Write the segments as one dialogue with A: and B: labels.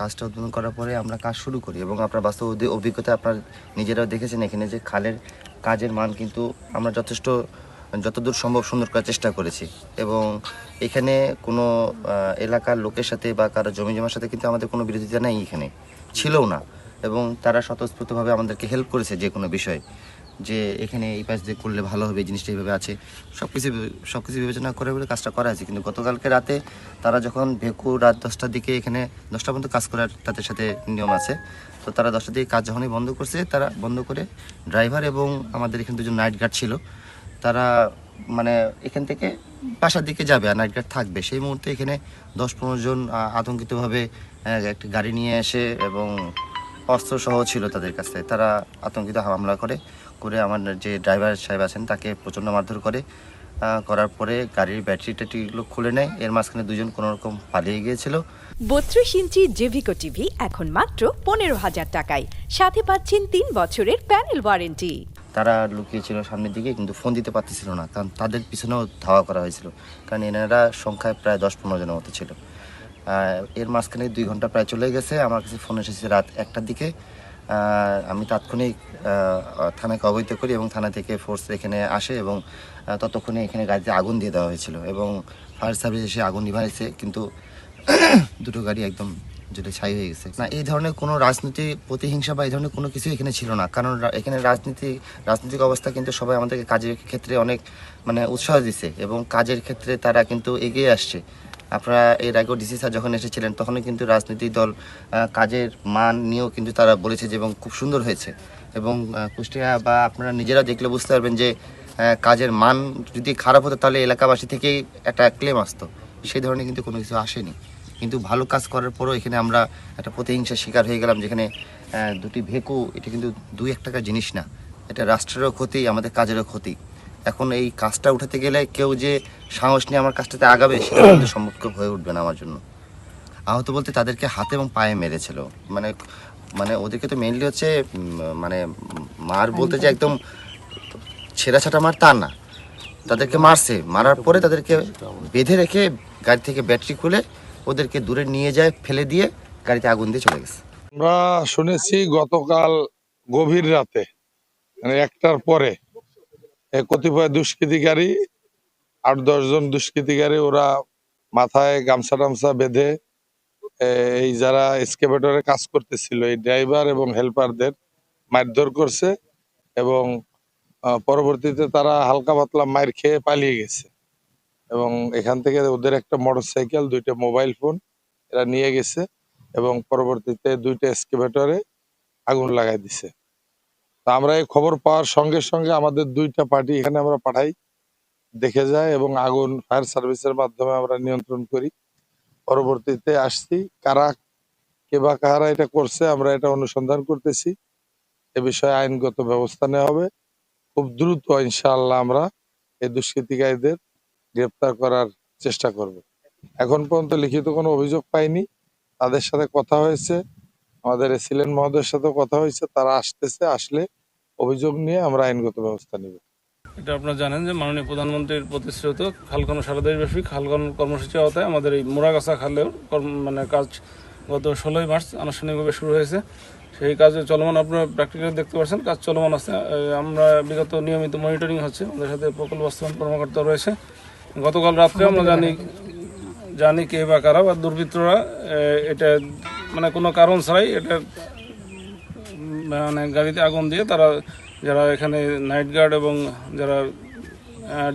A: কাজটা উদ্বোধন করার পরে আমরা কাজ শুরু করি এবং আপনার বাস্তব অভিজ্ঞতা আপনার নিজেরাও দেখেছেন এখানে যে খালের কাজের মান কিন্তু আমরা যতদূর সম্ভব সুন্দর করার চেষ্টা করেছি এবং এখানে কোনো এলাকার লোকের সাথে বা কারো জমি জমার সাথে কিন্তু আমাদের কোনো বিরোধিতা নেই, এখানে ছিলও না এবং তারা স্বতঃস্ফূর্তভাবে আমাদেরকে হেল্প করেছে যে কোনো বিষয়ে, যে এখানে এই পাশ দিয়ে করলে ভালো হবে, এই জিনিসটা এইভাবে আছে, সব কিছু বিবেচনা করে বলে কাজটা করা হয়েছে। কিন্তু গতকালকে রাতে তারা যখন ভেকু রাত 10টার দিকে এখানে 10টা পর্যন্ত কাজ করার তাদের সাথে নিয়ম আছে, তো তারা 10টার দিকে কাজ যখনই বন্ধ করছে, তারা বন্ধ করে ড্রাইভার এবং আমাদের এখানে দুজন নাইট গার্ড ছিল, তারা মানে এখান থেকে বাসার দিকে যাবে আর নাইট গার্ড থাকবে, সেই মুহূর্তে এখানে 10-15 জন আতঙ্কিতভাবে একটা গাড়ি নিয়ে এসে এবং অস্ত্র সহ ছিল তাদের কাছে, তারা আতঙ্কিত হামলা করে আমার যে ড্রাইভার সাহেব আছেন তাকে প্রচণ্ড মারধর করার পরে গাড়ির ব্যাটারি ট্যাটারিগুলো খুলে নেয়। এর মাঝখানে দুজন কোনোরকম পালিয়ে গিয়েছিল।
B: 32 ইঞ্চি জেভিকো টিভি এখন মাত্র 15,000 টাকায়, সাথে পাচ্ছেন 3 বছরের প্যানেল ওয়ারেন্টি।
A: তারা লুকিয়েছিল সামনের দিকে, কিন্তু ফোন দিতে পারতেছিল না, কারণ তাদের পিছনেও ধাওয়া করা হয়েছিল, কারণ এনারা সংখ্যায় প্রায় 10-15 জনের মতো ছিল। এর মাঝখানে 2 ঘন্টা প্রায় চলে গেছে। আমার কাছে ফোন এসেছে রাত 1টার দিকে। আমি তাৎক্ষণিক থানাকে অবহিত করি এবং থানা থেকে ফোর্স এখানে আসে এবং ততক্ষণে এখানে গাড়িতে আগুন দিয়ে দেওয়া হয়েছিল এবং ফায়ার সার্ভিস এসে আগুন নিভাইছে, কিন্তু দুটো গাড়ি একদম যেটা ছাই হয়ে গেছে। না, এই ধরনের কোনো প্রতিহিংসা বা এই ধরনের কোনো কিছু এখানে ছিল না, কারণ এখানে রাজনৈতিক অবস্থা কিন্তু সবাই আমাদেরকে কাজের ক্ষেত্রে অনেক উৎসাহ দিচ্ছে এবং কাজের ক্ষেত্রে তারা কিন্তু এগিয়ে আসছে। আপনারা এর আগেও ডিসি স্যার যখন এসেছিলেন তখনই কিন্তু রাজনৈতিক দল কাজের মান নিয়েও কিন্তু তারা বলেছে যে এবং খুব সুন্দর হয়েছে এবং কুষ্টিয়া বা আপনারা নিজেরা দেখলে বুঝতে পারবেন যে কাজের মান যদি খারাপ হতো তাহলে এলাকাবাসী থেকেই একটা ক্লেম আসতো, সেই ধরনের কিন্তু কোনো কিছু আসেনি। কিন্তু ভালো কাজ করার পরও এখানে আমরা একটা প্রতিহিংসার শিকার হয়ে গেলাম, যেখানে দুটি ভেকু, এটা কিন্তু 2-1 টাকার জিনিস না, এটা রাষ্ট্রেরও ক্ষতি, আমাদের কাজেরও ক্ষতি। এখন এই কাজটা উঠাতে গেলে কেউ যে সাহস নিয়ে আমার কাজটাতে আগাবে সেটা কিন্তু সম্ভব হয়ে উঠবে না আমার জন্য। আহত বলতে তাদেরকে হাতে এবং পায়ে মেরেছিল, মানে ওদেরকে তো মেইনলি হচ্ছে মার বলতে যে একদম ছেঁড়া ছাটা মার তা না, তাদেরকে মারছে, মারার পরে তাদেরকে বেঁধে রেখে গাড়ি থেকে ব্যাটারি খুলে ওদেরকে দূরে নিয়ে যায়, ফেলে দিয়ে গাড়িতে আগুন দিয়ে চলে গেছে।
C: আমরা শুনেছি গতকাল গভীর রাতে 1টার পরে কতিপয় দুষ্কৃতিকারী 8-10 জন দুষ্কৃতিকারী, ওরা মাথায় গামছা টামছা বেঁধে এই যারা এক্সকেভেটরে কাজ করতেছিল এই ড্রাইভার এবং হেল্পারদের মারধর করছে এবং পরবর্তীতে তারা হালকা পাতলা মার খেয়ে পালিয়ে গেছে এবং এখান থেকে ওদের একটা মোটরসাইকেল, 2টা মোবাইল ফোন এরা নিয়ে গেছে এবং পরবর্তীতে 2টা এক্সকেভেটরে আগুন লাগাই দিছে। তা আমরা এই খবর পাওয়ার সঙ্গে সঙ্গে আমাদের 2টা পার্টি এখানে আমরা পাঠাই, দেখে যায় এবং আগুন ফায়ার সার্ভিসের মাধ্যমে আমরা নিয়ন্ত্রণ করি। পরবর্তীতে আসছি, কারা এটা করছে আমরা এটা অনুসন্ধান করতেছি, এ বিষয়ে আইনগত ব্যবস্থা নেওয়া হবে। খুব দ্রুত ইনশাআল্লাহ আমরা এই দুষ্কৃতিকারীদের গ্রেপ্তার করার চেষ্টা করব। এখন পর্যন্ত লিখিত কোনো অভিযোগ পাইনি, তাদের সাথে কথা হয়েছে, আমাদের এসিলেন মহোদয়ের সাথে কথা হয়েছে, তারা আসতেছে, আসলে অভিযোগ নিয়ে আমরা আইনগত ব্যবস্থা নিব।
D: এটা আপনারা জানেন যে মাননীয় প্রধানমন্ত্রীর প্রতিশ্রুত খালখনন সারা দেশব্যাপী খালখনন কর্মসূচির আওতায় আমাদের এই মোরাগাছা খালেও কাজ গত 16ই মার্চ আনুষ্ঠানিকভাবে শুরু হয়েছে। সেই কাজে চলমান, আপনারা প্র্যাকটিক্যালি দেখতে পাচ্ছেন কাজ চলমান আছে। আমরা বিগত নিয়মিত মনিটরিং হচ্ছে, আমাদের সাথে প্রকল্প বাস্তবায়ন কর্মকর্তা রয়েছে। গতকাল রাত্রে আমরা জানি কে বা কারা বা দুর্বৃত্তরা এটা কোনো কারণ ছাড়াই এটা গাড়িতে আগুন দিয়ে তারা যারা এখানে নাইট গার্ড এবং যারা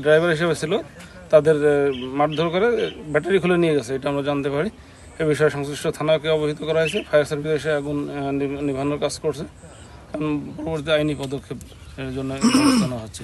D: ড্রাইভার হিসেবে ছিল তাদের মারধর করে ব্যাটারি খুলে নিয়ে গেছে, এটা আমরা জানতে পারি। এ বিষয়ে সংশ্লিষ্ট থানাকে অবহিত করা হয়েছে, ফায়ার সার্ভিস এসে আগুন নিভানোর কাজ করছে, পরবর্তী আইনি পদক্ষেপ এর জন্য ব্যবস্থা নেওয়া হচ্ছে।